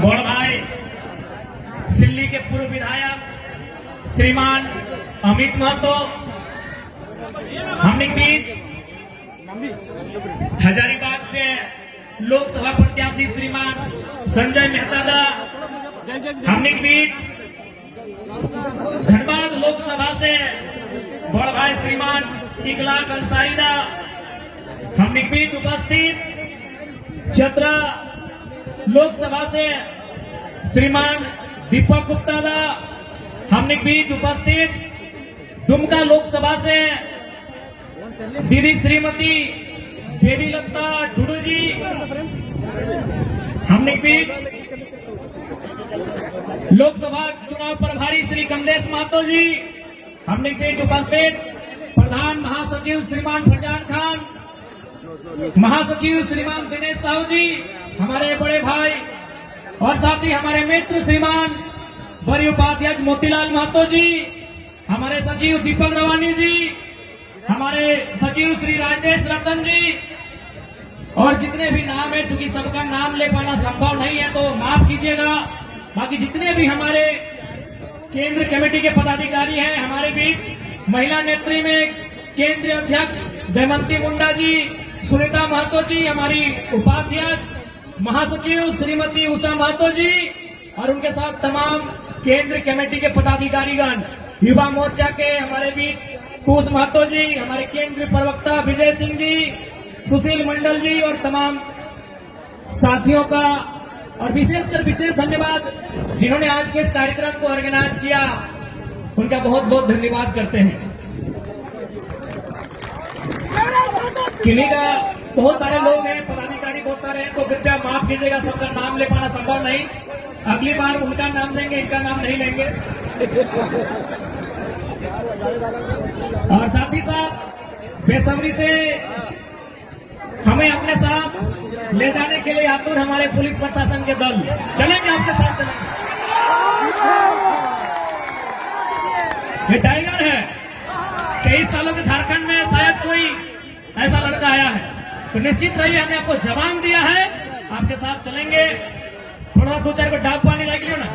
बड़ भाई सिल्ली के पूर्व विधायक श्रीमान अमित महतो हमने बीच हजारीबाग से लोकसभा प्रत्याशी श्रीमान संजय मेहता दा हमने बीच धनबाद लोकसभा से बड़ भाई श्रीमान इकलाक अंसारी दा हमने बीच उपस्थित चतरा लोकसभा से श्रीमान दीपक गुप्ता दा हमने बीच उपस्थित दुमका लोकसभा से दीदी श्रीमती बेबी लता डुडू जी हमने बीच लोकसभा चुनाव प्रभारी श्री कमलेश महतो जी हमने बीच उपस्थित प्रधान महासचिव श्रीमान फरजान खान, महासचिव श्रीमान दिनेश साहू जी, हमारे बड़े भाई और साथ ही हमारे मित्र श्रीमान बड़ी उपाध्यक्ष मोतीलाल महतो जी, हमारे सचिव दीपक रवानी जी, हमारे सचिव श्री राजेश रतन जी और जितने भी नाम है, चूंकि सबका नाम ले पाना संभव नहीं है तो माफ कीजिएगा। बाकी जितने भी हमारे केंद्र कमेटी के पदाधिकारी हैं हमारे बीच, महिला नेत्री में केंद्रीय अध्यक्ष दमयंती मुंडा जी, सुनीता महतो जी, हमारी उपाध्यक्ष महासचिव श्रीमती उषा महतो जी और उनके साथ तमाम केंद्र कमेटी के पदाधिकारीगण, युवा मोर्चा के हमारे बीच कुश महतो जी, हमारे केंद्रीय प्रवक्ता विजय सिंह जी, सुशील मंडल जी और तमाम साथियों का और विशेषकर विशेष धन्यवाद जिन्होंने आज के इस कार्यक्रम को ऑर्गेनाइज किया, उनका बहुत बहुत धन्यवाद करते हैं। किन्हीं का बहुत सारे लोग हैं, पदाधिकारी बहुत सारे हैं, तो कृपया माफ कीजिएगा, सबका नाम ले पाना संभव नहीं। अगली बार उनका नाम लेंगे, इनका नाम नहीं लेंगे। और साथ ही साथ बेसब्री से हमें अपने साथ ले जाने के लिए आतुर हमारे पुलिस प्रशासन के दल चलेंगे, आपके साथ चलेंगे। ये टाइगर है। 23 सालों के झारखंड में शायद कोई ऐसा लड़का आया है, तो निश्चित रहिए हमने आपको जवाब दिया है, आपके साथ चलेंगे। थोड़ा 2-4 को डाब पानी लग लियो ना,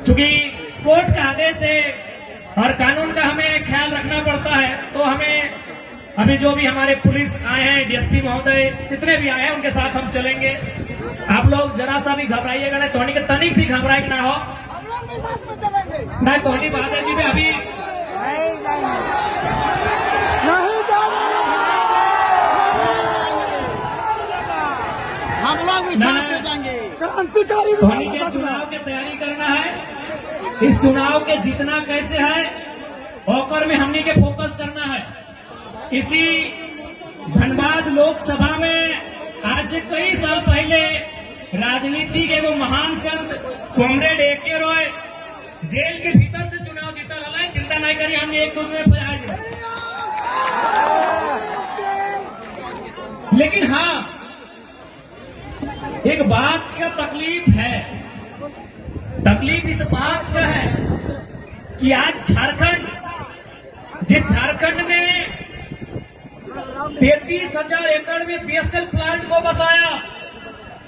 चूंकि कोर्ट का आदेश है और कानून का हमें ख्याल रखना पड़ता है, तो हमें अभी जो भी हमारे पुलिस आए हैं, डीएसपी महोदय जितने भी आए हैं, उनके साथ हम चलेंगे। आप लोग जरा सा भी घबराइएगा नहीं, तोहनी के तनिक भी घबराए ना हो, नहीं तोहनी बहादुर जी में अभी हम लोग भी साथ हो जाएंगे। क्रांतिकारी चुनाव की तैयारी करना है, इस चुनाव के जीतना कैसे है ओकर में हमने के फोकस करना है। इसी धनबाद लोकसभा में आज से कई साल पहले राजनीति के वो महान संत कॉमरेड ए.के. रॉय जेल के भीतर से चुनाव जीता रहा है। चिंता नहीं करिए, हमने 1-2 में प्रयास। लेकिन हाँ, एक बात का तकलीफ है, तकलीफ इस बात का है कि आज झारखंड, जिस झारखंड में 33,000 एकड़ में बीएसएल प्लांट को बसाया,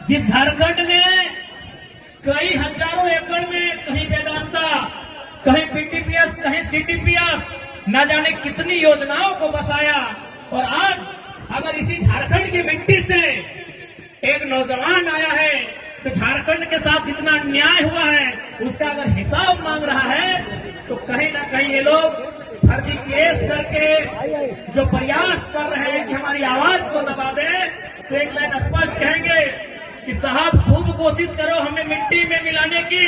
जिस झारखंड ने कई हजारों एकड़ में कहीं वेदांता, कहीं पीटीपीएस, कहीं सीटीपीएस, न जाने कितनी योजनाओं को बसाया, और आज अगर इसी झारखंड की मिट्टी से एक नौजवान आया है तो झारखंड के साथ जितना न्याय हुआ है उसका अगर हिसाब मांग रहा है, तो कहीं ना कहीं ये लोग फर्जी केस करके जो प्रयास कर रहे हैं कि हमारी आवाज को दबा दे, तो एक लाइन स्पष्ट कहेंगे कि साहब खूब कोशिश करो हमें मिट्टी में मिलाने की,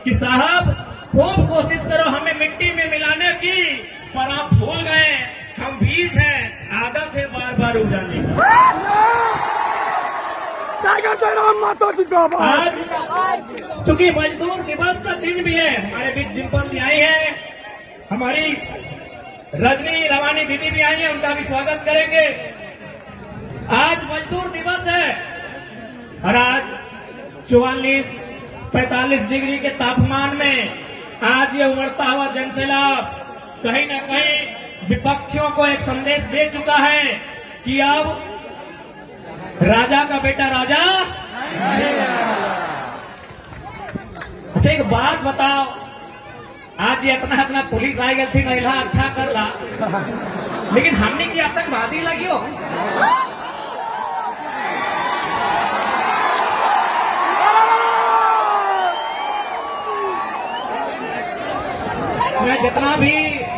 कि साहब खूब कोशिश करो हमें मिट्टी में मिलाने की, पर आप भूल गए हम बीज हैं, आदत है बार बार उगाने की। आज चूंकि मजदूर दिवस का दिन भी है, हमारे बीच डिम्पल भी आई है, हमारी रजनी रवानी दीदी भी आई है, उनका भी स्वागत करेंगे। आज मजदूर दिवस है और आज 44-45 डिग्री के तापमान में आज ये उमड़ता हुआ जनसैलाब कहीं न कहीं विपक्षियों को एक संदेश दे चुका है कि अब राजा का बेटा राजा। अच्छा एक बात बताओ, आज ये इतना पुलिस आई गई थी महिला अच्छा कर ला, लेकिन हमने की आतंकवादी लगी हो। मैं जितना भी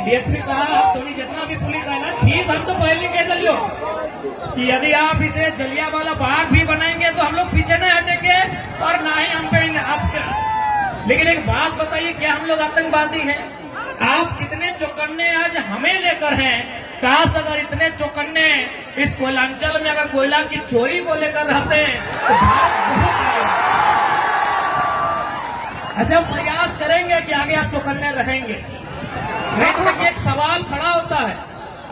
डीएसपी साहब तो जितना भी पुलिस आए ना, ठीक हम तो पहले कह दियो कि यदि आप इसे जलियांवाला बाग भी बनाएंगे तो हम लोग पीछे नहीं हटेंगे और ना ही हम पे आपके। लेकिन एक बात बताइए, क्या हम लोग आतंकवादी हैं? आप जितने चौकन्ने आज हमें लेकर हैं, काश अगर इतने चौकन्ने इस कोयलांचल में अगर कोयला की चोरी को लेकर रहते तो अच्छा हम प्रयास करेंगे कि आगे आप चौकन्ने रहेंगे। नहीं एक सवाल खड़ा होता है,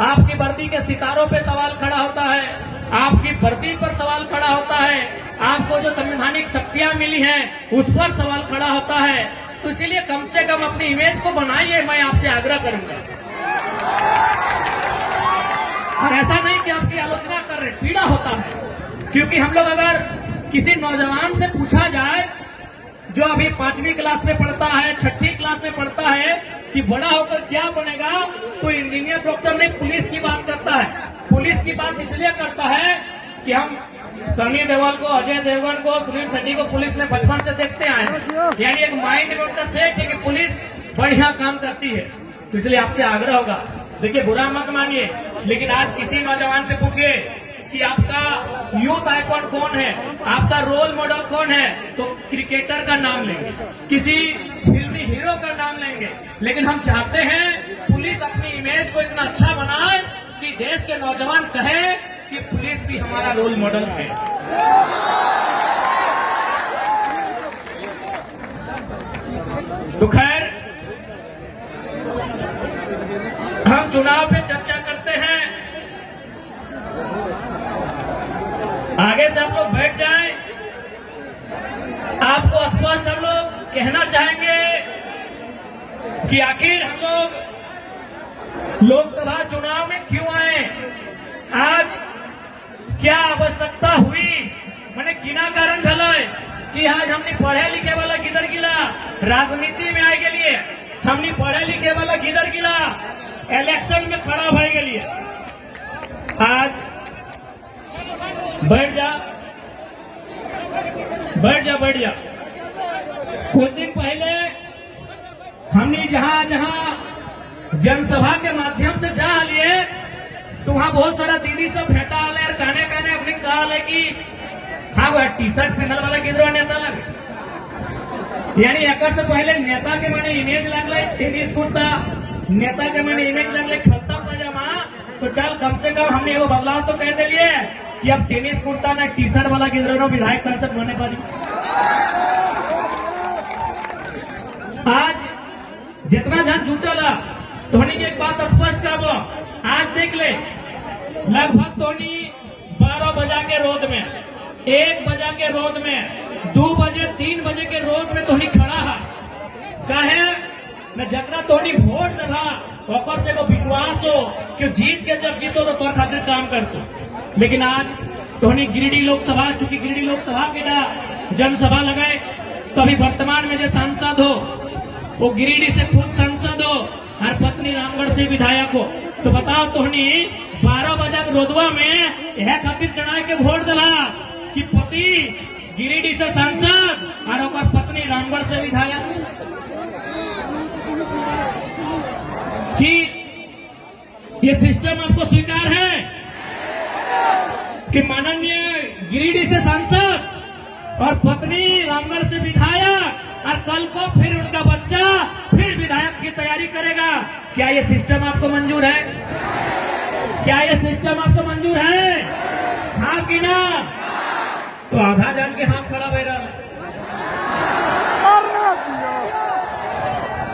आपकी वर्दी के सितारों पे सवाल खड़ा होता है, आपकी वर्दी पर सवाल खड़ा होता है, आपको जो संवैधानिक शक्तियां मिली हैं उस पर सवाल खड़ा होता है। तो इसीलिए कम से कम अपनी इमेज को बनाइए, मैं आपसे आग्रह करूंगा। और ऐसा नहीं कि आपकी आलोचना कर रहे, पीड़ा होता है, क्योंकि हम लोग अगर किसी नौजवान से पूछा जाए जो अभी 5वीं क्लास में पढ़ता है, 6ठी क्लास में पढ़ता है कि बड़ा होकर क्या बनेगा, तो इंजीनियर डॉक्टर नहीं पुलिस की बात करता है। पुलिस की बात इसलिए करता है कि हम सनी देओल को, अजय देवगन को, सुनील शेट्टी को पुलिस में बचपन से देखते आए हैं, यानी एक माइंड में उनका सेट है कि पुलिस बढ़िया काम करती है। तो इसलिए आपसे आग्रह होगा, देखिए बुरा मत मानिए, लेकिन आज किसी नौजवान से पूछिए कि आपका यूथ आइकॉन कौन है, आपका रोल मॉडल कौन है, तो क्रिकेटर का नाम लेंगे, किसी फिल्मी हीरो का नाम लेंगे। लेकिन हम चाहते हैं पुलिस अपनी इमेज को इतना अच्छा बनाए कि देश के नौजवान कहे कि पुलिस भी हमारा रोल मॉडल है। तो खैर हम चुनाव पे चर्चा करते हैं, आगे से आप लोग बैठ जाएं। आपको स्पष्ट हम लोग कहना चाहेंगे कि आखिर हम लोग लोकसभा चुनाव में क्यों आए, आज क्या आवश्यकता हुई, मैंने गिना कारण भला कि आज हमने पढ़े लिखे वाला किधर गिला, राजनीति में आए के लिए हमने पढ़े लिखे वाला किधर गिला, इलेक्शन में खड़ा भय के लिए। आज बैठ जा बैठ जा बैठ जा। कुछ दिन पहले हमने जहां जहां जनसभा के माध्यम से जा लिए तो वहां बहुत सारा दीदी सब भेटा है और काने काने अपने कहा है कि हाँ वह टी शर्ट पहनल वाला किधर नेता लगे, यानी एक से पहले नेता के मैंने इमेज लगल टेनिस कुर्ता, नेता के मैंने इमेज लगल खत्ता पजामा, तो चल कम से कम हमने वो बदलाव तो कह दिए कि अब टेनिस कुर्ता ना टी शर्ट वाला किधर विधायक सांसद बने पारी। आज जितना जन जुटला धोनी की एक बात स्पष्ट करबो, आज देख ले लगभग धोनी 12 बजा के रोड में, 1 बजा के रोड में, 2 बजे 3 बजे के रोड में धोनी खड़ा है। काहे न जकरा धोनी वोट दला ओकर से को विश्वास हो कि जीत के जब जीतो तो तोर खातिर काम करतो। लेकिन आज धोनी गिरिडीह लोकसभा, चूंकि गिरिडीह लोकसभा के जनसभा लगाए, तो अभी वर्तमान में जो सांसद हो वो गिरिडीह से खुद सांसद हो और पत्नी रामगढ़ से विधायक हो। तो बताओ धोनी 12 बजे रोदवा में यह खातिर चढ़ाए के वोट दिला कि पति गिरिडीह से सांसद और ओकर पत्नी रामगढ़ से विधायक, कि ये सिस्टम आपको स्वीकार है कि माननीय गिरिडीह से सांसद और पत्नी रामगढ़ से विधायक और कल को फिर उनका बच्चा फिर विधायक की तैयारी करेगा। क्या ये सिस्टम आपको मंजूर है? क्या ये सिस्टम आपको मंजूर है? हाँ कि ना? तो आधा जान के हाथ खड़ा बह रहा।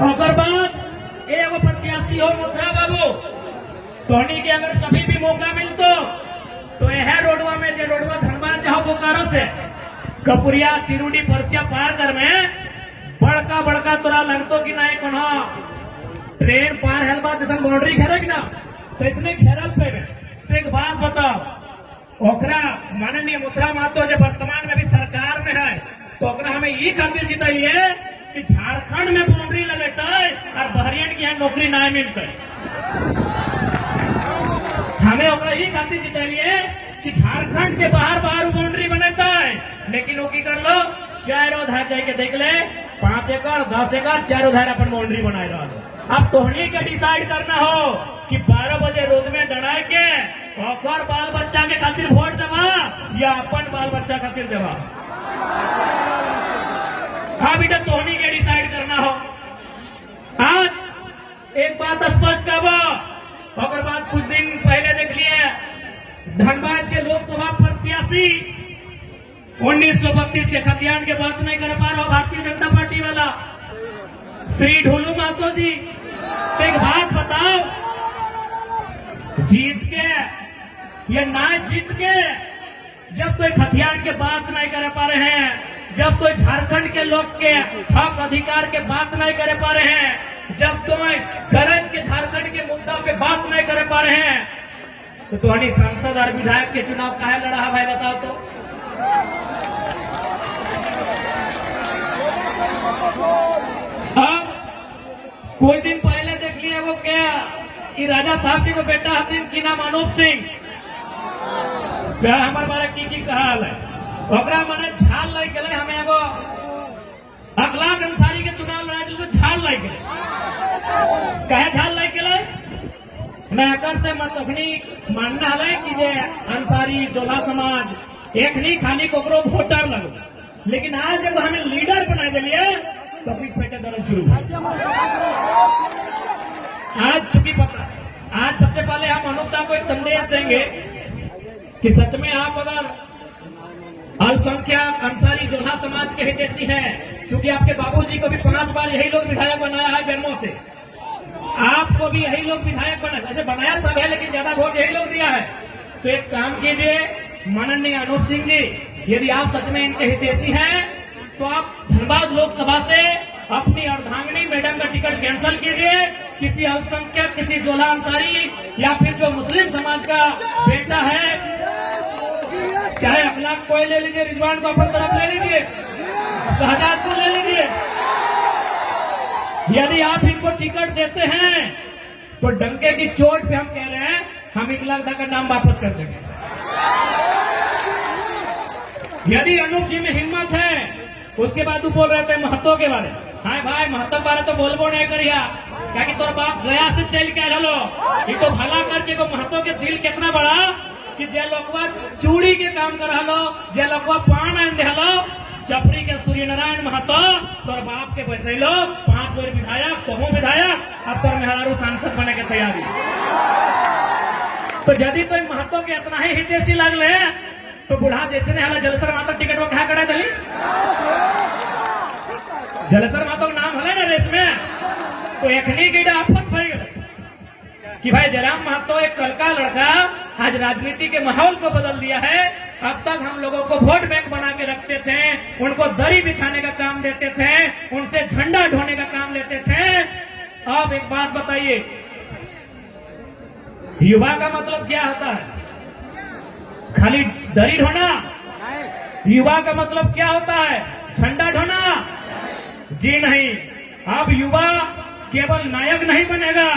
अगर बात एगो प्रत्याशी हो मोथरा बाबू, धोनी के अगर कभी भी मौका मिलतो तो यह रोडवा में, जो रोडवा धनबाद जहां बोकारो से कपुरिया चिरुडी परसिया पार कर में बड़का बड़का तोरा लगतो कि ना कोनो ट्रेन पार हेल बाद जैसे बाउंड्री घेरे ना, तो इसने घेरल पे में। तो एक बात बताओ, ओकरा माननीय मुद्रा महतो जो वर्तमान में भी सरकार में है, तो ओकरा हमें ये खातिर जिताइए कि झारखंड में बाउंड्री लगेते और बहरियन के यहाँ नौकरी ना मिलते। हमें ओकरा ये खातिर जिताइए कि झारखंड के बाहर बाउंड्री बनेता है, लेकिन वो की कर लो चारों धार जाके देख ले 5 एकड़ 10 एकड़ चारों धार अपन बाउंड्री बनाए रहा। अब तोहनी के डिसाइड करना हो कि 12 बजे रोड में डराए के और बाल बच्चा के खातिर वोट जमा या अपन बाल बच्चा खातिर जमा। हाँ बेटा तोहनी के डिसाइड करना हो। आज एक बात स्पष्ट करबो, अगर बात कुछ दिन पहले देख लिए धनबाद के लोकसभा प्रत्याशी 1932 के खतियान के बात नहीं कर पा रहा भारतीय जनता पार्टी वाला श्री ढोलू महतो जी, एक बात बताओ, जीत के या ना जीत के जब कोई खतियान के बात नहीं कर पा रहे हैं, जब कोई झारखंड के लोग के हक अधिकार के बात नहीं कर पा रहे हैं, जब कोई गरज के झारखंड के मुद्दा पे बात नहीं कर पा रहे हैं, तो तुम्हारी सांसद और विधायक के चुनाव काहे लड़ा है भाई बताओ तो। अब कुछ दिन पहले देख लिया वो क्या कि राजा साहब जी को बेटा हथिन की नाम अनूप सिंह, क्या हमारे बारे की कहा है ओकरा मने झाल लाई गए, हमें वो अखलाक अंसारी के चुनाव लड़ा तो झाल लाई गए। कहे झाल लाई गए नकर से मतनी मानना है कि जे अंसारी जोला समाज एक नहीं खाली कोकरो वोटर लगो, लेकिन आज जब हमें लीडर बना दिलिए तो अपनी पेटे दर्द शुरू हो। आज चूंकि पता आज सबसे पहले हम अनुपता को एक संदेश देंगे कि सच में आप अगर अल्पसंख्यक अंसारी जोधा समाज के हितैषी हैं, चूंकि आपके बाबूजी को भी 5 बार यही लोग विधायक बनाया है बेमो से, आपको भी यही लोग विधायक बना, वैसे बनाया सब है लेकिन ज्यादा वोट यही लोग दिया है, तो एक काम कीजिए माननीय अनूप सिंह जी, यदि आप सच में इनके हितैषी हैं तो आप धनबाद लोकसभा से अपनी अर्धांगिनी मैडम का टिकट कैंसिल कीजिए, किसी अल्पसंख्यक किसी जोला अंसारी या फिर जो मुस्लिम समाज का बेटा है, चाहे अखलाक कोई ले लीजिए, रिजवान को अपन तरफ ले लीजिए, शहजाद को ले लीजिए, यदि आप इनको टिकट देते हैं तो डंके की चोट पे हम कह रहे हैं हम 1 लाख का नाम वापस कर देंगे। यदि अनूप जी में हिम्मत है, उसके बाद तू बोल रहे थे महतो के बारे, हाँ भाई महतो बारे तो बोलबो नहीं करिया, क्या कि तोर बाप गया से चल के हलो, ये तो भला करके को महतो के दिल कितना बड़ा कि जे लोगवा चूड़ी के काम कर हलो, जे लोगवा पान आन दे हलो, चपड़ी के सूर्य नारायण महतो तोर बाप के पैसे लो 5 बार विधायक, तुम विधायक, अब तोर मेहरारू सांसद बने के तैयारी। तो यदि तो महतो के इतना ही हितैषी लगले तो बुढ़ा जैसे ने हला जलेसर महतो टिकट वो क्या करा दली, जलेसर महतो का नाम हले ना रेस में, तो एकनी की आफत भई कि भाई जयराम महतो एक कल का लड़का आज राजनीति के माहौल को बदल दिया है। अब तक हम लोगों को वोट बैंक बना के रखते थे, उनको दरी बिछाने का काम देते थे, उनसे झंडा ढोने का काम लेते थे। अब एक बात बताइए, युवा का मतलब क्या होता है? खाली दरी ढोना? युवा का मतलब क्या होता है? झंडा ढोना? जी नहीं। अब युवा केवल नायक नहीं बनेगा,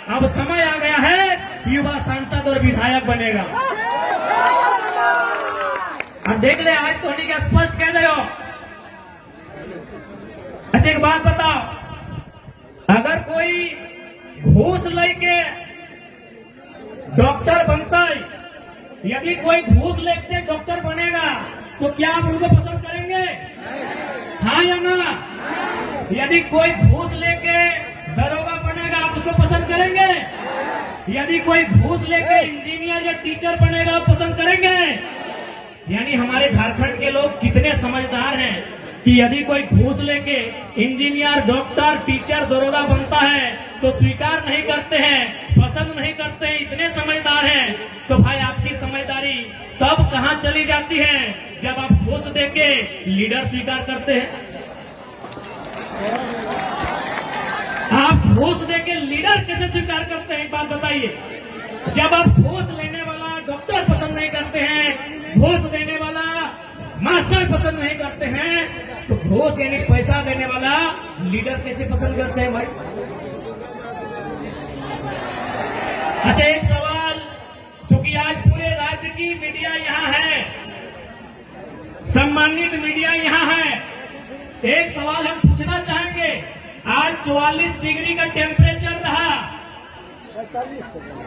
अब समय आ गया है युवा सांसद और विधायक बनेगा। अब देख ले, आज तो क्या स्पष्ट कह रहे हो। अच्छा एक बात बताओ, अगर कोई घूस लेके डॉक्टर बनता है, यदि कोई घूस लेके डॉक्टर बनेगा तो क्या आप उनको पसंद करेंगे? हाँ या ना? यदि कोई घूस लेके दरोगा बनेगा आप उसको पसंद करेंगे? यदि कोई घूस लेके इंजीनियर या टीचर बनेगा आप पसंद करेंगे? यानी हमारे झारखंड के लोग कितने समझदार हैं कि यदि कोई घूस लेके इंजीनियर, डॉक्टर, टीचर, दरोगा बनता है तो स्वीकार नहीं करते हैं, पसंद नहीं करते हैं, इतने समझदार हैं। तो भाई आपकी समझदारी तब कहां चली जाती है जब आप घूस देके लीडर स्वीकार करते हैं। आप घूस देके लीडर कैसे स्वीकार करते हैं, एक बात बताइए। जब आप घूस लेने वाला डॉक्टर पसंद नहीं करते हैं, घूस देने वाला मास्टर पसंद नहीं करते हैं, तो घूस यानी पैसा देने वाला लीडर कैसे पसंद करते हैं भाई? अच्छा, एक सवाल जो कि आज पूरे राज्य की मीडिया यहाँ है, सम्मानित मीडिया यहाँ है, एक सवाल हम पूछना चाहेंगे। आज 44 डिग्री का टेम्परेचर रहा,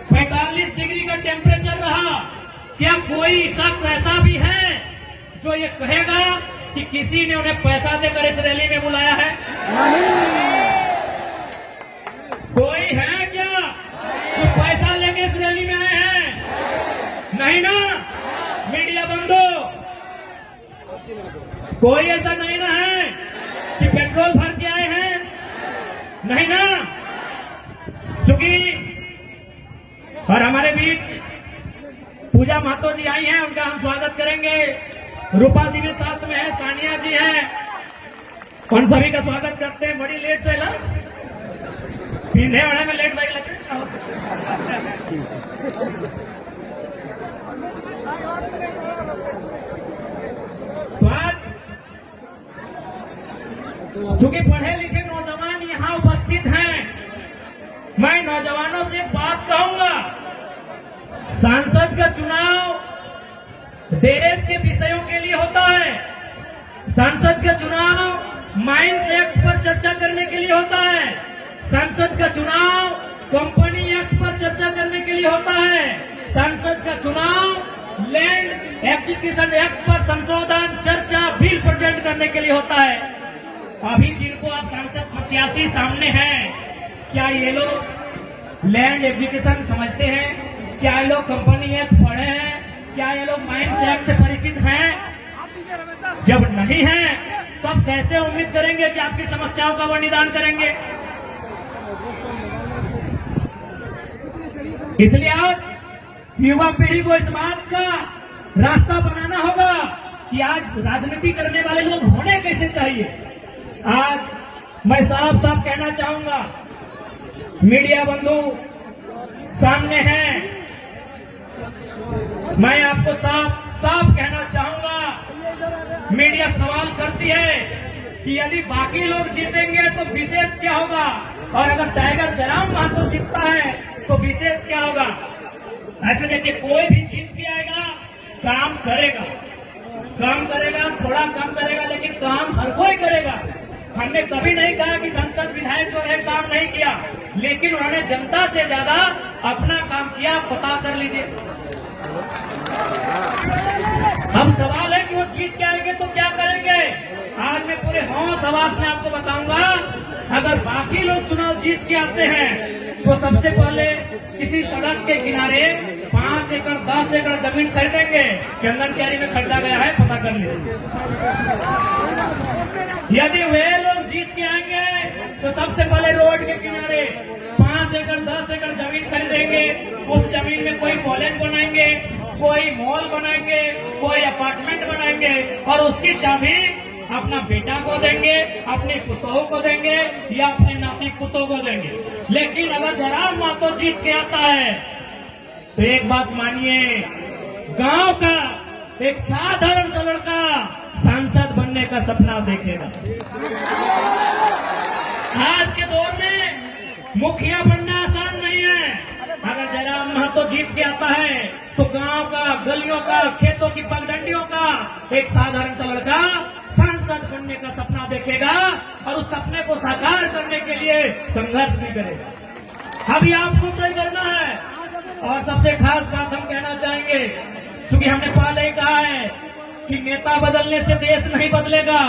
45 डिग्री का टेम्परेचर रहा। क्या कोई शख्स ऐसा भी है जो ये कहेगा कि किसी ने उन्हें पैसा देकर इस रैली में बुलाया है? कोई है क्या जो पैसा लेके इस रैली में आए हैं? नहीं ना? मीडिया बंदो, कोई ऐसा नहीं ना है कि पेट्रोल भर के आए हैं? नहीं ना? क्योंकि और हमारे बीच पूजा महतो जी आई हैं, उनका हम स्वागत करेंगे। रूपा जी भी साथ में है, सानिया जी हैं, उन सभी का स्वागत करते हैं। बड़ी लेट से ना पीढ़े वाले में लेट भाई लगे। तो आज चूंकि पढ़े लिखे नौजवान यहाँ उपस्थित हैं, मैं नौजवानों से बात कहूंगा। सांसद का चुनाव देश के विषयों के लिए होता है। सांसद का चुनाव माइंस एक्ट पर चर्चा करने के लिए होता है। सांसद का चुनाव कंपनी एक्ट पर चर्चा करने के लिए होता है। सांसद का चुनाव लैंड एक्विजिशन एक्ट पर संशोधन, चर्चा, बिल प्रेजेंट करने के लिए होता है। अभी जिनको आप सांसद प्रत्याशी सामने हैं, क्या ये लोग लैंड एक्विजिशन समझते हैं? क्या ये लोग कंपनी एक्ट पढ़े हैं? क्या ये लोग माइंस एक्ट से परिचित हैं? जब नहीं है तो आप कैसे उम्मीद करेंगे कि आपकी समस्याओं का वो निदान करेंगे? इसलिए आज युवा पीढ़ी को इस बात का रास्ता बनाना होगा कि आज राजनीति करने वाले लोग होने कैसे चाहिए। आज मैं साफ साफ कहना चाहूंगा, मीडिया बंधु सामने हैं, मैं आपको साफ साफ कहना चाहूंगा। मीडिया सवाल करती है कि यदि बाकी लोग जीतेंगे तो विशेष क्या होगा, और अगर टाइगर जयराम महतो जीतता है तो विशेष क्या होगा? ऐसे देखिए, कोई भी जीत के आएगा, काम करेगा, थोड़ा कम करेगा, लेकिन काम हर कोई करेगा। हमने कभी नहीं कहा कि संसद विधायक जो है काम नहीं किया, लेकिन उन्होंने जनता से ज्यादा अपना काम किया। पता कर लीजिए। अब सवाल है कि वो जीत के आएंगे तो क्या करेंगे? आज मैं पूरे हौस हवास में आपको बताऊंगा, अगर बाकी लोग चुनाव जीत के आते हैं तो सबसे पहले किसी सड़क के किनारे 5 एकड़ 10 एकड़ जमीन खरीदेंगे। चंदन कैरी में खरीदा गया है, पता कर लीजिए। यदि वे लोग जीत के आएंगे तो सबसे पहले रोड के किनारे 5 एकड़ 10 एकड़ जमीन खरीदेंगे। उस जमीन में कोई कॉलेज बनाएंगे, कोई मॉल बनाएंगे, कोई अपार्टमेंट बनाएंगे, और उसकी चाबी अपना बेटा को देंगे, अपने पुतों को देंगे, या अपने नाती पुतों को देंगे। लेकिन अगर जयराम महतो जीत के आता है तो एक बात मानिए, गांव का एक साधारण सा लड़का सांसद बनने का सपना देखेगा। आज के दौर में मुखिया बनना आसान नहीं है। अगर जयराम महतो जीत के आता है तो गांव का, गलियों का, खेतों की पगडंडियों का एक साधारण सा लड़का सांसद बनने का सपना देखेगा, और उस सपने को साकार करने के लिए संघर्ष भी करेगा। अभी आपको तय करना है। और सबसे खास बात हम कहना चाहेंगे, क्योंकि हमने पहले ही कहा है कि नेता बदलने से देश नहीं बदलेगा,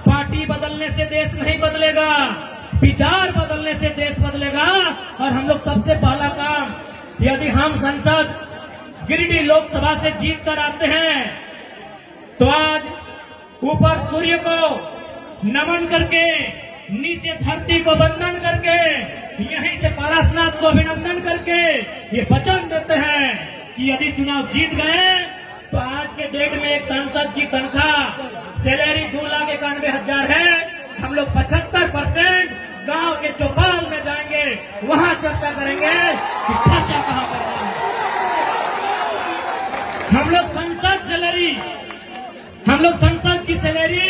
पार्टी बदलने से देश नहीं बदलेगा, विचार बदलने से देश बदलेगा। और हम लोग सबसे पहला काम, यदि हम संसद गिरिडीह लोकसभा से जीत कर आते हैं तो आज ऊपर सूर्य को नमन करके, नीचे धरती को वंदन करके, यहीं से पारसनाथ को अभिनंदन करके ये वचन देते हैं कि यदि चुनाव जीत गए तो आज के डेट में एक सांसद की तनख्वाह सैलरी 2,91,000 है। हम लोग 75% गांव के चौपाल में जाएंगे, वहां चर्चा करेंगे कि खर्चा कहां करना है। हम लोग संसद सैलरी, हम लोग संसद की सैलरी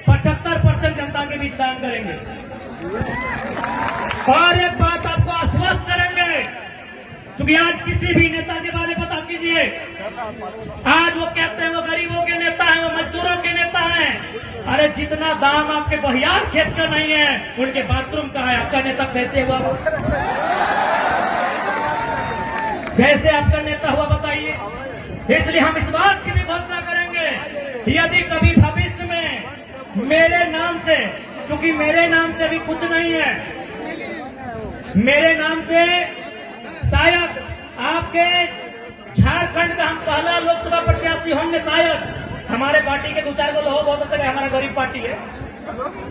75% जनता के बीच दान करेंगे। और एक बात आपको आश्वस्त करेंगे, क्योंकि आज किसी भी नेता के बारे में बता कीजिए, आज वो कहते हैं वो गरीबों के नेता हैं, वो मजदूरों के नेता हैं। अरे जितना दाम आपके बहियार खेत का नहीं है, उनके बाथरूम का है। आपका नेता कैसे हुआ? कैसे आपका नेता हुआ बताइए? इसलिए हम इस बात की भी घोषणा करेंगे, यदि कभी भविष्य में मेरे नाम से, क्योंकि मेरे नाम से अभी कुछ नहीं है, मेरे नाम से शायद आपके झारखंड का हम पहला लोकसभा प्रत्याशी होंगे। शायद हमारे पार्टी के 2-4 को लोग हो सकता है, हमारा गरीब पार्टी है,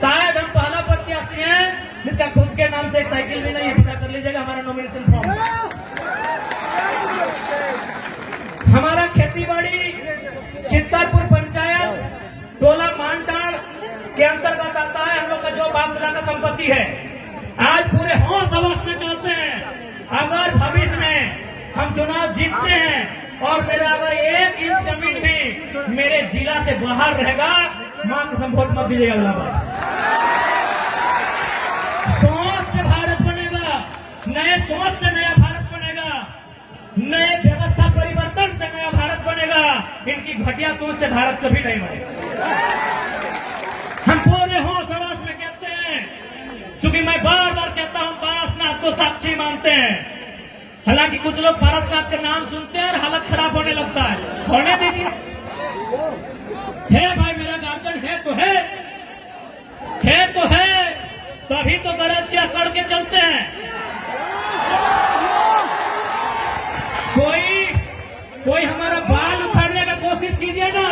शायद हम पहला प्रत्याशी हैं जिसका खुद के नाम से एक साइकिल भी नहीं है। पता कर लीजिएगा हमारा नॉमिनेशन फॉर्म। हमारा खेती बाड़ी चित्तरपुर पंचायत टोला मानटाड़ के अंतर्गत आता है। हम लोग का जो बाप दादा का संपत्ति है, आज पूरे होश हवस में कहते हैं, अगर भविष्य में हम चुनाव जीतते हैं और मेरा अगर 1 इंच जमीन भी मेरे जिला से बाहर रहेगा, मां कसम वोट मत दीजिएगा। अगला बार सोच से भारत बनेगा, नए सोच से नया भारत बनेगा, नए व्यवस्था परिवर्तन से नया भारत बनेगा। इनकी घटिया सोच से भारत कभी नहीं बनेगा। हम पूरे होश हवस में कहते हैं, क्योंकि मैं बार बार कहता हूं पारसनाथ को साक्षी मानते हैं। हालांकि कुछ लोग पारसनाथ का नाम सुनते हैं और हालत खराब होने लगता है। होने दीजिए, है भाई मेरा गार्जियन है तो है, तभी तो गरज के अकड़ के चलते हैं। कोई हमारा बाल उखाड़ने का कोशिश कीजिए ना,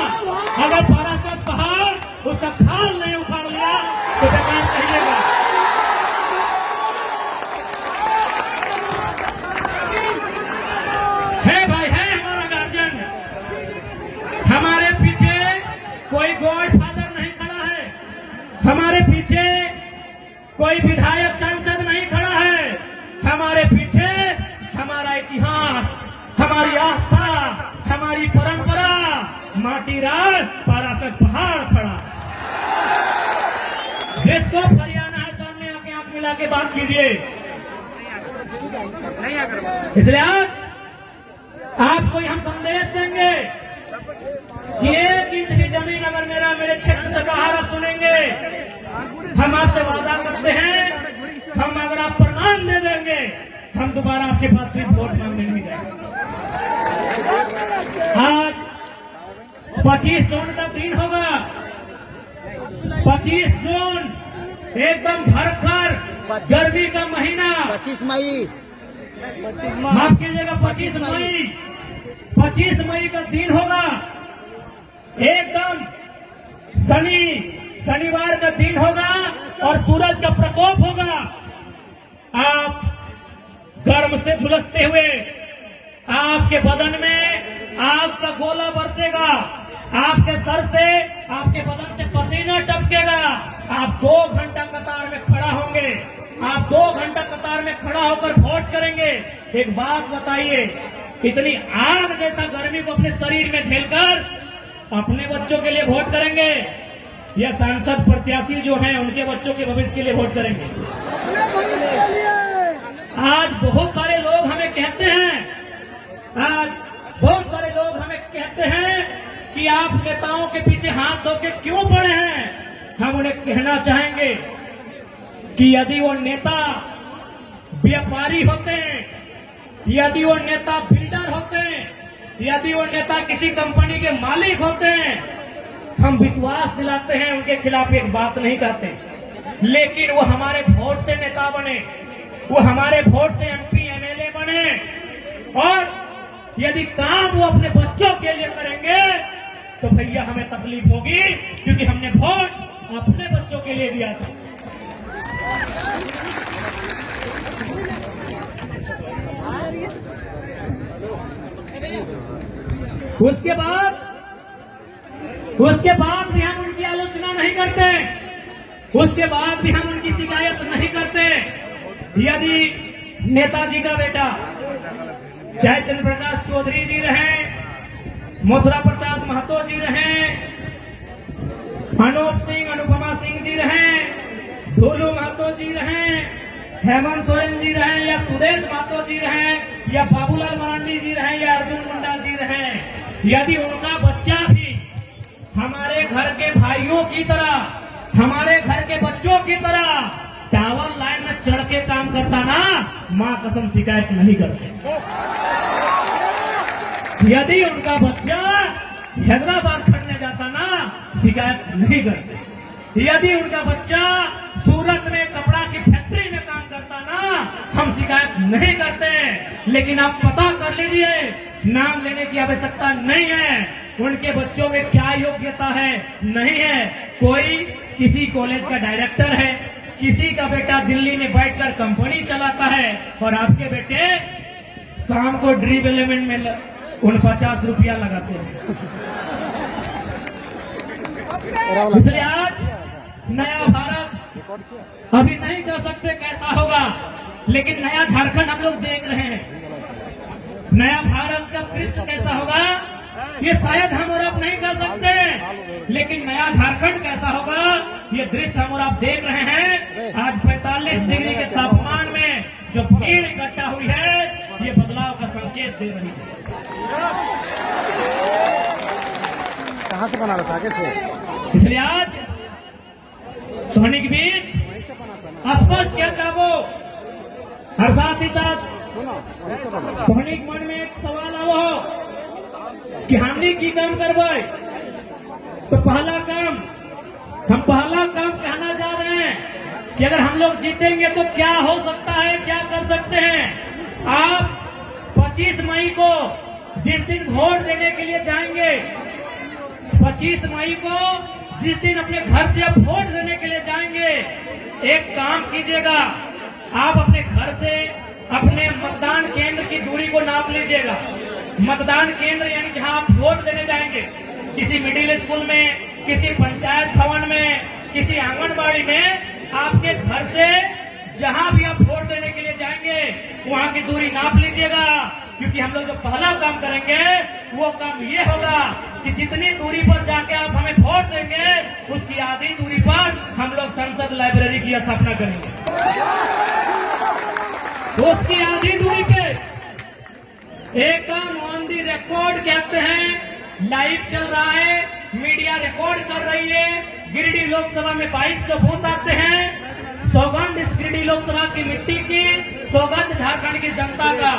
अगर पारसनाथ पहाड़ उसका खाल नहीं उखाड़ लिया तो बेकार कहिएगा। है भाई, है हमारा गार्जियन। हमारे पीछे कोई गॉड फादर नहीं खड़ा है, हमारे पीछे कोई विधायक सांसद नहीं खड़ा है, हमारे पीछे हमारा इतिहास, हमारी आस्था, हमारी परंपरा, माटी राज पारसनाथ पहाड़ खड़ा। जिसको फरियाना है सामने आके आंख मिला के बात कीजिए। इसलिए आज आपको हम संदेश देंगे कि 1 इंच की जमीन अगर मेरे क्षेत्र से बाहर सुनेंगे, हम आपसे वादा करते हैं, हम अगर आप प्रमाण दे देंगे, हम दोबारा आपके पास भी वोट मांगने नहीं जाएंगे। आज 25 जून का दिन होगा, 25 जून एकदम भरकर गर्मी का महीना, 25 मई, माफ कीजिएगा 25 मई का दिन होगा। एकदम शनिवार का दिन होगा और सूरज का प्रकोप होगा। आप गर्म से झुलसते हुए, आपके बदन में आग का गोला बरसेगा, आपके सर से, आपके बदन से पसीना टपकेगा। आप 2 घंटा कतार में खड़ा होंगे, आप 2 घंटा कतार में खड़ा होकर वोट करेंगे। एक बात बताइए, इतनी आग जैसा गर्मी को अपने शरीर में झेलकर अपने बच्चों के लिए वोट करेंगे या सांसद प्रत्याशी जो हैं उनके बच्चों के भविष्य के लिए वोट करेंगे? आज बहुत सारे लोग हमें कहते हैं कि आप नेताओं के पीछे हाथ धो के क्यों पड़े हैं। हम उन्हें कहना चाहेंगे कि यदि वो नेता व्यापारी होते, यदि वो नेता बिल्डर होते, यदि वो नेता किसी कंपनी के मालिक होते, हम विश्वास दिलाते हैं उनके खिलाफ एक बात नहीं करते। लेकिन वो हमारे वोट से नेता बने, वो हमारे वोट से MP MLA बने, और यदि काम वो अपने बच्चों के लिए करेंगे तो भैया हमें तकलीफ होगी, क्योंकि हमने वोट अपने बच्चों के लिए दिया था। उसके बाद भी हम उनकी आलोचना नहीं करते, उसके बाद भी हम उनकी शिकायत नहीं करते। यदि नेताजी का बेटा चाहे चंद्र प्रकाश चौधरी जी रहे मथुरा प्रसाद महतो जी रहे, अनूप सिंह अनुपमा सिंह जी रहे, ढोलू महतो जी रहे, हेमंत सोरेन जी रहे, या सुरेश महतो जी रहे, या बाबूलाल मरांडी जी रहे, या अर्जुन मुंडा जी रहे, यदि उनका बच्चा भी हमारे घर के भाइयों की तरह, हमारे घर के बच्चों की तरह टावर लाइन में चढ़ के काम करता ना, मां कसम शिकायत नहीं करते। यदि उनका बच्चा हैदराबाद खड़ने जाता ना, शिकायत नहीं करते। यदि उनका बच्चा सूरत में कपड़ा की फैक्ट्री में काम करता ना, हम शिकायत नहीं करते। लेकिन आप पता कर लीजिए, नाम लेने की आवश्यकता नहीं है, उनके बच्चों में क्या योग्यता है, नहीं है। कोई किसी कॉलेज का डायरेक्टर है, किसी का बेटा दिल्ली में बैठकर कंपनी चलाता है, और आपके बेटे शाम को ड्रीम एलिमेंट में 49 रुपया लगाते हैं। इसलिए आज नया भारत अभी नहीं कह सकते कैसा होगा, लेकिन नया झारखंड हम लोग देख रहे हैं। नया भारत का दृश्य कैसा होगा ये शायद हम और आप नहीं कह सकते, लेकिन नया झारखंड कैसा होगा ये दृश्य हम और आप देख रहे हैं। आज 45 डिग्री के तापमान में जो भीड़ इकट्ठा हुई है, ये बदलाव का संकेत दे रही है। कहाँ से बना रहा था, कैसे? इसलिए आज ध्वनि के बीच स्पष्ट क्या चाहो, और साथ ही साथ ध्वनि के मन में एक सवाल आवो कि हमने की काम करवाए, तो पहला काम हम पहला काम कहना जा रहे हैं कि अगर हम लोग जीतेंगे तो क्या हो सकता है, क्या कर सकते हैं। आप 25 मई को जिस दिन वोट देने के लिए जाएंगे, 25 मई को जिस दिन अपने घर से आप वोट देने के लिए जाएंगे, एक काम कीजिएगा, आप अपने घर से अपने मतदान केंद्र की दूरी को नाप लीजिएगा। मतदान केंद्र यानी जहां आप वोट देने जाएंगे, किसी मिडिल स्कूल में, किसी पंचायत भवन में, किसी आंगनबाड़ी में, आपके घर से जहां भी आप वोट देने के लिए जाएंगे वहां की दूरी नाप लीजिएगा। क्योंकि हम लोग जो पहला काम करेंगे वो काम ये होगा कि जितनी दूरी पर जाके आप हमें वोट देंगे, उसकी आधी दूरी पर हम लोग संसद लाइब्रेरी की स्थापना करेंगे। तो उसकी आधी दूरी पे एक काम ऑन दी रिकॉर्ड कहते हैं, लाइव चल रहा है, मीडिया रिकॉर्ड कर रही है। गिरिडीह लोकसभा में 22 जो बूथ आते हैं, सौगंध इस गिरिडीह लोकसभा की मिट्टी की, सौगंध झारखंड की जनता का।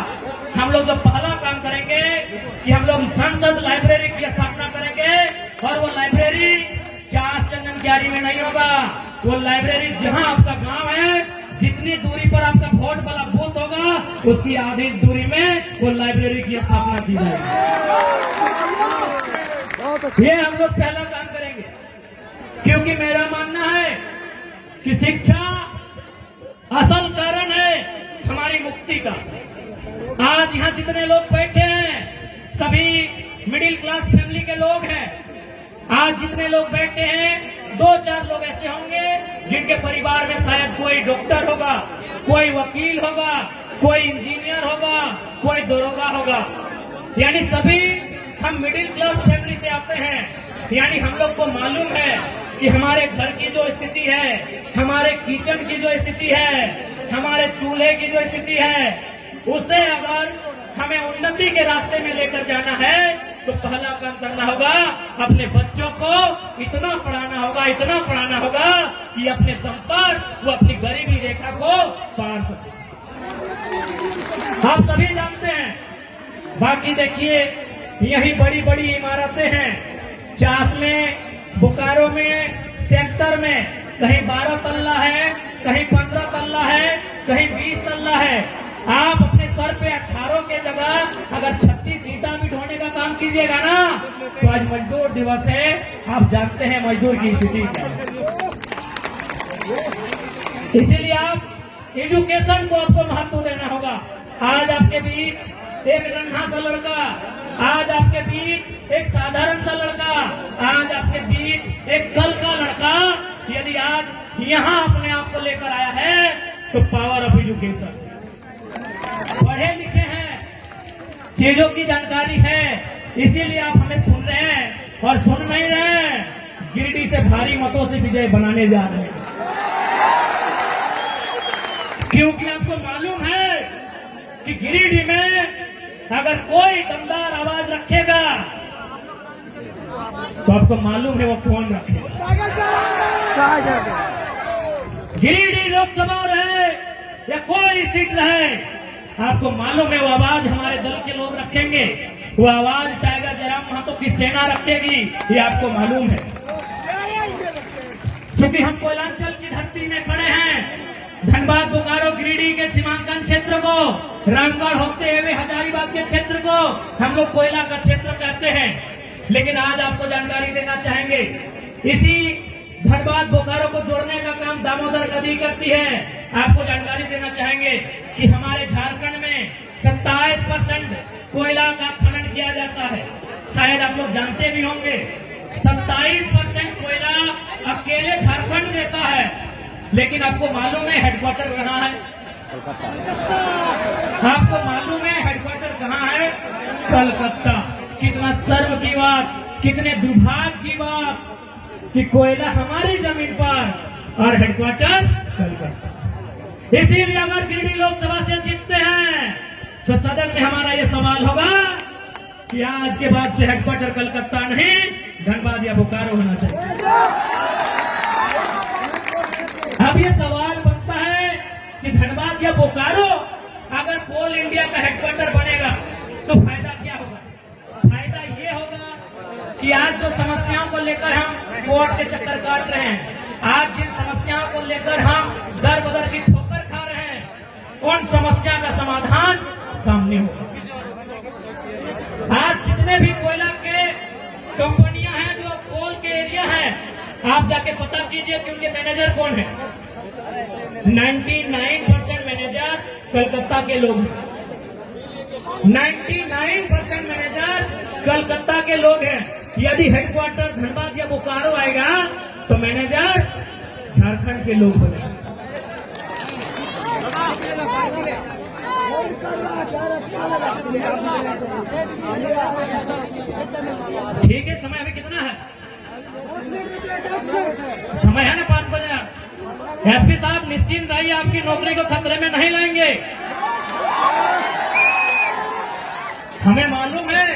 हम लोग जो पहला काम करेंगे कि हम लोग संसद लाइब्रेरी की स्थापना करेंगे, और वो लाइब्रेरी चास चंदन क्यारी में नहीं होगा। वो लाइब्रेरी जहां आपका गांव है, जितनी दूरी पर आपका वोट वाला बूथ होगा, उसकी आधी दूरी में वो लाइब्रेरी की स्थापना की जाएगी। ये हम लोग पहला काम करेंगे, क्योंकि मेरा मानना है कि शिक्षा असल कारण है हमारी मुक्ति का। आज यहाँ जितने लोग बैठे हैं सभी मिडिल क्लास फैमिली के लोग हैं। आज जितने लोग बैठे हैं, 2-4 लोग ऐसे होंगे जिनके परिवार में शायद कोई डॉक्टर होगा, कोई वकील होगा, कोई इंजीनियर होगा, कोई दरोगा होगा। यानी सभी हम मिडिल क्लास फैमिली से आते हैं। यानी हम लोग को मालूम है कि हमारे घर की जो स्थिति है, हमारे किचन की जो स्थिति है, हमारे चूल्हे की जो स्थिति है, उसे अगर हमें उन्नति के रास्ते में लेकर जाना है तो पहला काम करना होगा, अपने बच्चों को इतना पढ़ाना होगा, इतना पढ़ाना होगा कि अपने दम पर वो अपनी गरीबी रेखा को पार सके। आप सभी जानते हैं। बाकी देखिए, यही बड़ी बड़ी इमारतें हैं, चास में, बोकारो में, सेक्टर में, कहीं 12 तल्ला है, कहीं 15 तल्ला है, कहीं 20 तल्ला है। आप अपने सर पे 18 के जगह अगर 36 ईंटा भी ढोने का काम कीजिएगा ना, तो आज मजदूर दिवस है, आप जानते हैं मजदूर की स्थिति क्या है। इसीलिए आप एजुकेशन को आपको महत्व देना होगा। आज आपके बीच एक नन्हा सा लड़का, आज आपके बीच एक साधारण सा लड़का, आज आपके बीच एक कल का लड़का यदि आज यहाँ अपने आप को लेकर आया है तो पावर ऑफ एजुकेशन। पढ़े लिखे हैं, चीजों की जानकारी है, इसीलिए आप हमें सुन रहे हैं और सुन नहीं रहे हैं। गिरिडीह से भारी मतों से विजय बनाने जा रहे हैं, क्योंकि आपको मालूम है कि गिरिडीह में अगर कोई दमदार आवाज रखेगा तो आपको मालूम है वो कौन रखेगा। गिरिडीह लोकसभा रहे या कोई सीट रहे, आपको मालूम है वो आवाज हमारे दल के लोग रखेंगे, वो आवाज टाइगर जयराम महतो की सेना रखेगी, ये आपको मालूम है। क्योंकि हम कोयलांचल की धरती में खड़े हैं, धनबाद बोकारो गिरिडीह के सीमांकन क्षेत्र को, रामगढ़ होते हुए हजारीबाग के क्षेत्र को हम लोग कोयला का क्षेत्र कहते हैं। लेकिन आज आपको जानकारी देना चाहेंगे, इसी धनबाद बोकारो को जोड़ने का काम दामोदर नदी करती है। आपको जानकारी देना चाहेंगे कि हमारे झारखंड में 27% कोयला का खनन किया जाता है। शायद आप लोग जानते भी होंगे 27% कोयला अकेले झारखंड देता है। लेकिन आपको मालूम है हेडक्वार्टर कहाँ है? आपको मालूम है हेडक्वार्टर कहाँ है? कलकत्ता। कितना शर्म की बात, कितने दुर्भाग्य की बात कि कोयला हमारी जमीन पर और हेडक्वार्टर कलकत्ता। इसीलिए अगर गिरिडीह लोकसभा से जीतते हैं तो सदन में हमारा ये सवाल होगा कि आज के बाद से हेडक्वार्टर कलकत्ता नहीं, धनबाद या बोकारो होना चाहिए। अब ये सवाल बनता है कि धनबाद या बोकारो अगर कोल इंडिया का हेडक्वार्टर बनेगा तो फायदा क्या होगा? फायदा ये होगा कि आज जो समस्याओं को लेकर हम कोर्ट के चक्कर काट रहे हैं, आज जिन समस्याओं को लेकर हम दर बदर की ठोकर खा रहे हैं, उन समस्या का समाधान सामने होगा। आज जितने भी कोयला के कंपनियां हैं जो कोल के एरिया हैं, आप जाके पता कीजिए कि उनके मैनेजर कौन है। 99% मैनेजर कलकत्ता के लोग हैं। 99% मैनेजर कलकत्ता के लोग हैं। यदि हेडक्वार्टर धनबाद या बोकारो आएगा तो मैनेजर झारखंड के लोग बनेंगे। ठीक है, समय अभी कितना है? समय है ना 5 बजे। एसपी साहब निश्चिंत रहिए, आपकी नौकरी को खतरे में नहीं लाएंगे। हमें मालूम है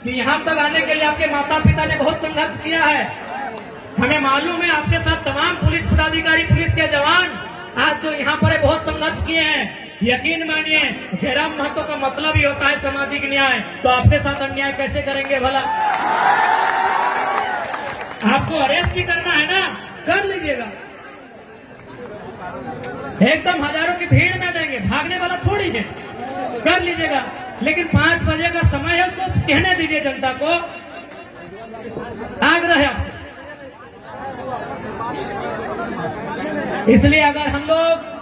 कि यहाँ तक आने के लिए आपके माता पिता ने बहुत संघर्ष किया है। हमें मालूम है आपके साथ तमाम पुलिस पदाधिकारी, पुलिस के जवान आज जो यहाँ पर बहुत संघर्ष किए हैं। यकीन मानिए, जयराम महतो का मतलब ही होता है सामाजिक न्याय, तो आपके साथ अन्याय कैसे करेंगे भला? आपको अरेस्ट भी करना है ना, कर लीजिएगा। एकदम हजारों की भीड़ में देंगे, भागने वाला थोड़ी है, कर लीजिएगा। लेकिन 5 बजे का समय है, उसको कहने दीजिए जनता को। आग्रह है आपसे। इसलिए अगर हम लोग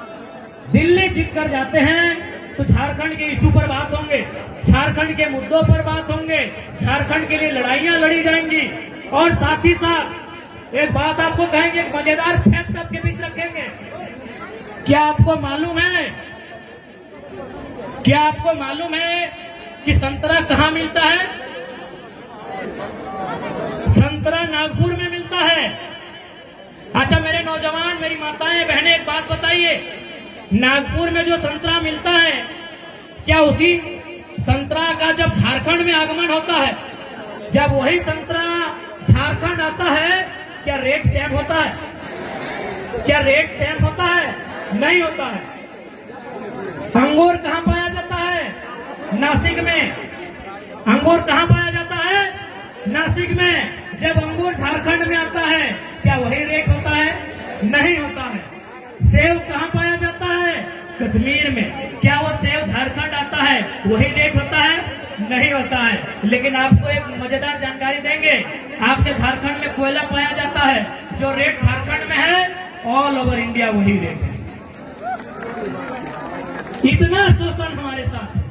दिल्ली जीत कर जाते हैं तो झारखंड के इशू पर बात होंगे, झारखंड के मुद्दों पर बात होंगे, झारखंड के लिए लड़ाइयां लड़ी जाएंगी। और साथ ही साथ एक बात आपको कहेंगे, एक मजेदार फैक्ट आपके बीच रखेंगे। क्या आपको मालूम है, क्या आपको मालूम है कि संतरा कहाँ मिलता है? संतरा नागपुर में मिलता है। अच्छा मेरे नौजवान, मेरी माताएं बहनें, एक बात बताइए, नागपुर में जो संतरा मिलता है, क्या उसी संतरा का जब झारखंड में आगमन होता है, जब वही संतरा झारखंड आता है, क्या रेट सेम होता है? क्या रेट सेम होता है? नहीं होता है। अंगूर कहाँ पाया जाता है? नासिक में। अंगूर कहाँ पाया जाता है? नासिक में। जब अंगूर झारखंड में आता है, क्या वही रेट होता है? नहीं होता है। सेब कहाँ पाया जाता है? कश्मीर में। क्या वो सेब झारखंड आता है, वही रेट होता है? नहीं होता है। लेकिन आपको एक मजेदार जानकारी देंगे, आपके झारखंड में कोयला पाया जाता है, जो रेट झारखंड में है, ऑल ओवर इंडिया वही रेट है। इतना शोषण हमारे साथ है,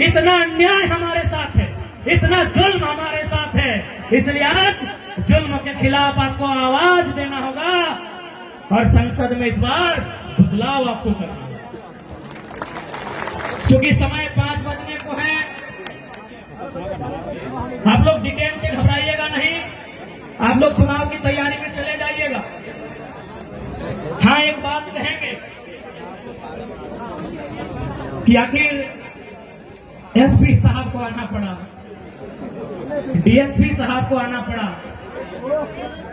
इतना अन्याय हमारे साथ है, इतना जुल्म हमारे साथ है। इसलिए आज जुल्म के खिलाफ आपको आवाज देना होगा और संसद में इस बार बदलाव आपको करना होगा। क्योंकि समय 5 बजने को है। आप लोग डिटेल से घबराइएगा नहीं, आप लोग चुनाव की तैयारी में चले जाइएगा। हाँ, एक बात कहेंगे कि आखिर एसपी साहब को आना पड़ा, डीएसपी साहब को आना पड़ा,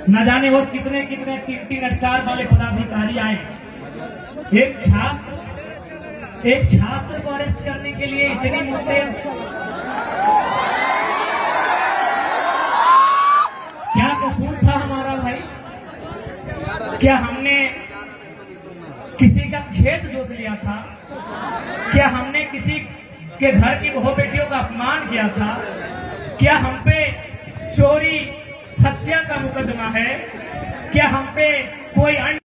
न जाने वो कितने कितने 3 स्टार वाले पदाधिकारी आए। एक छात्र को अरेस्ट करने के लिए इतनी मुश्किल, क्या कसूर था हमारा भाई? क्या हमने किसी का खेत जोत लिया था? क्या हमने किसी के घर की बहू बेटियों का अपमान किया था? क्या हम पे चोरी हत्या का मुकदमा है? क्या हम पे कोई अन्य